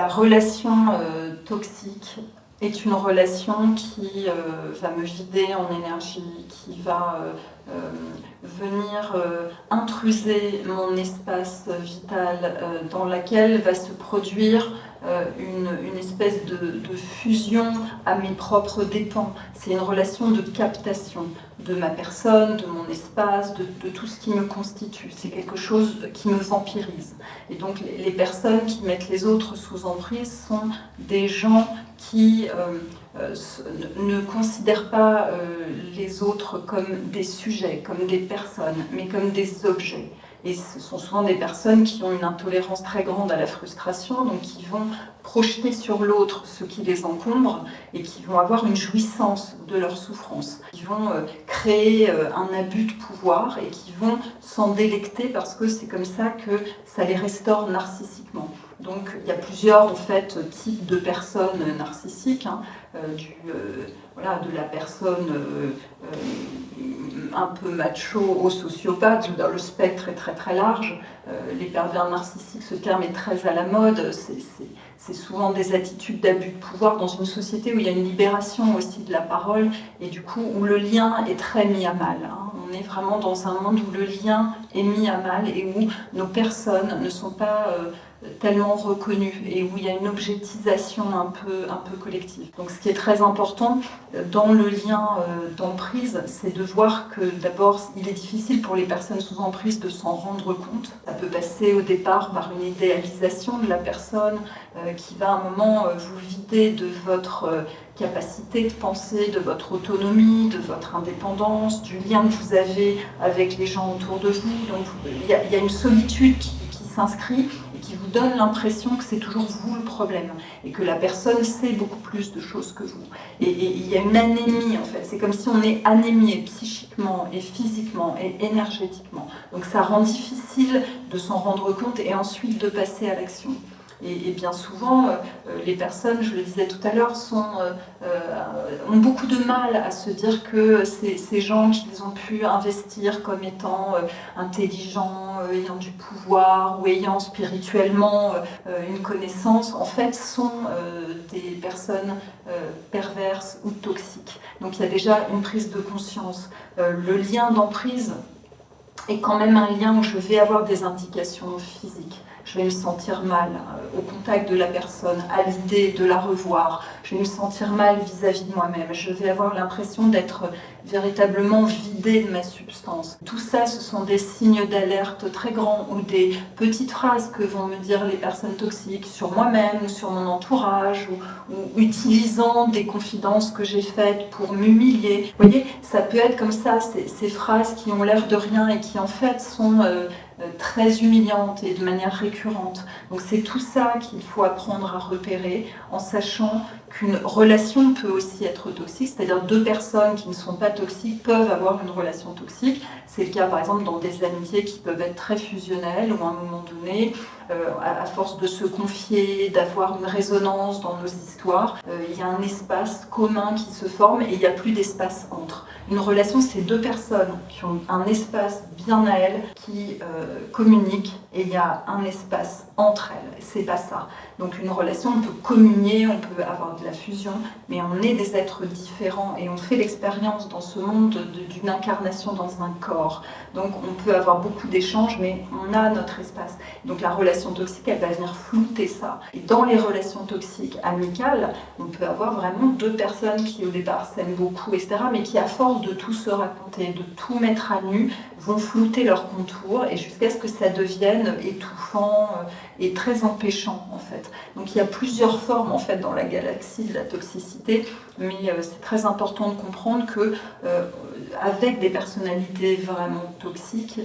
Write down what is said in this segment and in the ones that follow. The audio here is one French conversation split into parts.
La relation toxique est une relation qui va me vider en énergie, qui va venir intruser mon espace vital, dans laquelle va se produire une espèce de fusion à mes propres dépens. C'est une relation de captation de ma personne, de mon espace, de tout ce qui me constitue. C'est quelque chose qui me vampirise. Et donc les personnes qui mettent les autres sous emprise sont des gens qui ne considèrent pas les autres comme des sujets, comme des personnes, mais comme des objets. Et ce sont souvent des personnes qui ont une intolérance très grande à la frustration, donc qui vont projeter sur l'autre ce qui les encombre et qui vont avoir une jouissance de leur souffrance. Ils vont créer un abus de pouvoir et qui vont s'en délecter parce que c'est comme ça que ça les restaure narcissiquement. Donc il y a plusieurs en fait, types de personnes narcissiques, de la personne un peu macho au sociopathe, le spectre est très très large. Les pervers narcissiques, ce terme est très à la mode, c'est souvent des attitudes d'abus de pouvoir dans une société où il y a une libération aussi de la parole et du coup où le lien est très mis à mal. On est vraiment dans un monde où le lien est mis à mal et où nos personnes ne sont pas tellement reconnues et où il y a une objetisation un peu collective. Donc ce qui est très important dans le lien d'emprise, c'est de voir que d'abord il est difficile pour les personnes sous emprise de s'en rendre compte. Ça peut passer au départ par une idéalisation de la personne qui va à un moment vous vider de votre capacité de penser, de votre autonomie, de votre indépendance, du lien que vous avez avec les gens autour de vous. Donc il y a une solitude qui s'inscrit et qui vous donne l'impression que c'est toujours vous le problème et que la personne sait beaucoup plus de choses que vous. Et il y a une anémie en fait, c'est comme si on est anémié psychiquement et physiquement et énergétiquement. Donc ça rend difficile de s'en rendre compte et ensuite de passer à l'action. Et bien souvent, les personnes, je le disais tout à l'heure, ont beaucoup de mal à se dire que ces gens qu'ils ont pu investir comme étant intelligents, ayant du pouvoir ou ayant spirituellement une connaissance, en fait, sont des personnes perverses ou toxiques. Donc il y a déjà une prise de conscience. Le lien d'emprise est quand même un lien où je vais avoir des indications physiques. Je vais me sentir mal au contact de la personne, à l'idée de la revoir. Je vais me sentir mal vis-à-vis de moi-même. Je vais avoir l'impression d'être véritablement vidée de ma substance. Tout ça, ce sont des signes d'alerte très grands ou des petites phrases que vont me dire les personnes toxiques sur moi-même ou sur mon entourage ou utilisant des confidences que j'ai faites pour m'humilier. Vous voyez, ça peut être comme ça, ces phrases qui ont l'air de rien et qui en fait sont très humiliantes et de manière récurrente. Donc c'est tout ça qu'il faut apprendre à repérer en sachant qu'une relation peut aussi être toxique, c'est-à-dire deux personnes qui ne sont pas toxiques peuvent avoir une relation toxique. C'est le cas par exemple dans des amitiés qui peuvent être très fusionnelles où à un moment donné, à force de se confier, d'avoir une résonance dans nos histoires, il y a un espace commun qui se forme et il n'y a plus d'espace entre. Une relation, c'est deux personnes qui ont un espace bien à elles, qui communiquent et il y a un espace entre elles. C'est pas ça. Donc une relation, on peut communier, on peut avoir de la fusion, mais on est des êtres différents et on fait l'expérience dans ce monde d'une incarnation dans un corps. Donc on peut avoir beaucoup d'échanges, mais on a notre espace. Donc la relation toxique, elle va venir flouter ça. Et dans les relations toxiques amicales, on peut avoir vraiment deux personnes qui au départ s'aiment beaucoup, etc., mais qui à force de tout se raconter, de tout mettre à nu, vont flouter leurs contours et jusqu'à ce que ça devienne étouffant et très empêchant en fait. Donc il y a plusieurs formes en fait dans la galaxie de la toxicité, mais c'est très important de comprendre que avec des personnalités vraiment toxiques,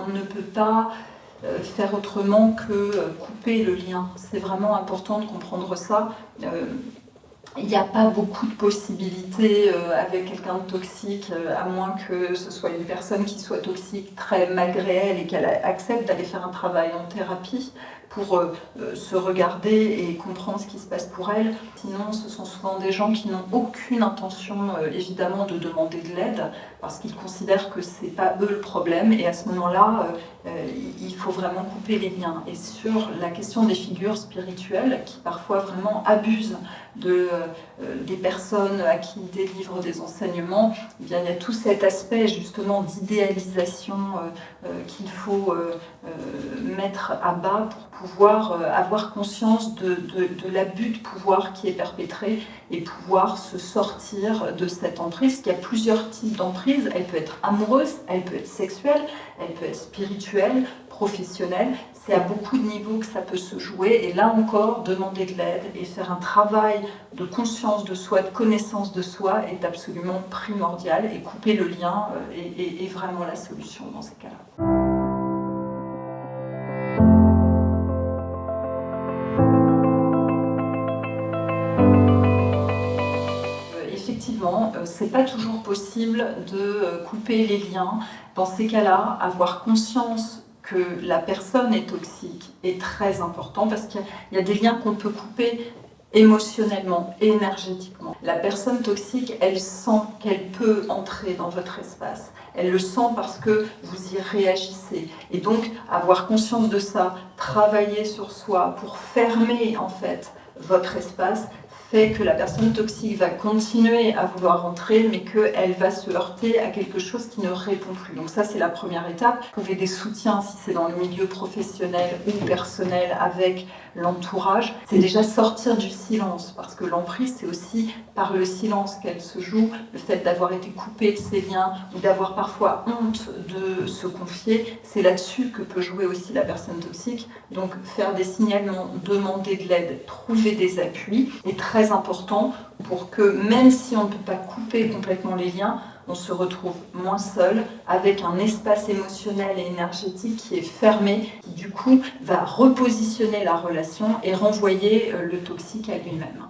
on ne peut pas faire autrement que couper le lien. C'est vraiment important de comprendre ça. Il n'y a pas beaucoup de possibilités avec quelqu'un de toxique, à moins que ce soit une personne qui soit toxique très malgré elle et qu'elle accepte d'aller faire un travail en thérapie. pour se regarder et comprendre ce qui se passe pour elles. Sinon, ce sont souvent des gens qui n'ont aucune intention, évidemment, de demander de l'aide, parce qu'ils considèrent que c'est pas eux le problème, et à ce moment-là, il faut vraiment couper les liens. Et sur la question des figures spirituelles, qui parfois vraiment abusent des personnes à qui ils délivrent des enseignements, eh bien, il y a tout cet aspect justement d'idéalisation qu'il faut mettre à bas pour pouvoir avoir conscience de l'abus de pouvoir qui est perpétré et pouvoir se sortir de cette emprise. Il y a plusieurs types d'emprise. Elle peut être amoureuse, elle peut être sexuelle, elle peut être spirituelle, professionnelle. C'est à beaucoup de niveaux que ça peut se jouer. Et là encore, demander de l'aide et faire un travail de conscience de soi, de connaissance de soi est absolument primordial. Et couper le lien est vraiment la solution dans ces cas-là. Effectivement, c'est pas toujours possible de couper les liens. Dans ces cas-là, avoir conscience que la personne est toxique est très important, parce qu'il y a des liens qu'on peut couper émotionnellement, énergétiquement. La personne toxique, elle sent qu'elle peut entrer dans votre espace. Elle le sent parce que vous y réagissez. Et donc, avoir conscience de ça, travailler sur soi pour fermer en fait votre espace, fait que la personne toxique va continuer à vouloir rentrer, mais qu'elle va se heurter à quelque chose qui ne répond plus. Donc ça, c'est la première étape. Trouver des soutiens, si c'est dans le milieu professionnel ou personnel, avec l'entourage. C'est déjà sortir du silence, parce que l'emprise, c'est aussi par le silence qu'elle se joue. Le fait d'avoir été coupé de ses liens, ou d'avoir parfois honte de se confier, c'est là-dessus que peut jouer aussi la personne toxique. Donc faire des signalements, demander de l'aide, trouver des appuis est très important pour que, même si on ne peut pas couper complètement les liens, on se retrouve moins seul, avec un espace émotionnel et énergétique qui est fermé, qui du coup va repositionner la relation et renvoyer le toxique à lui-même.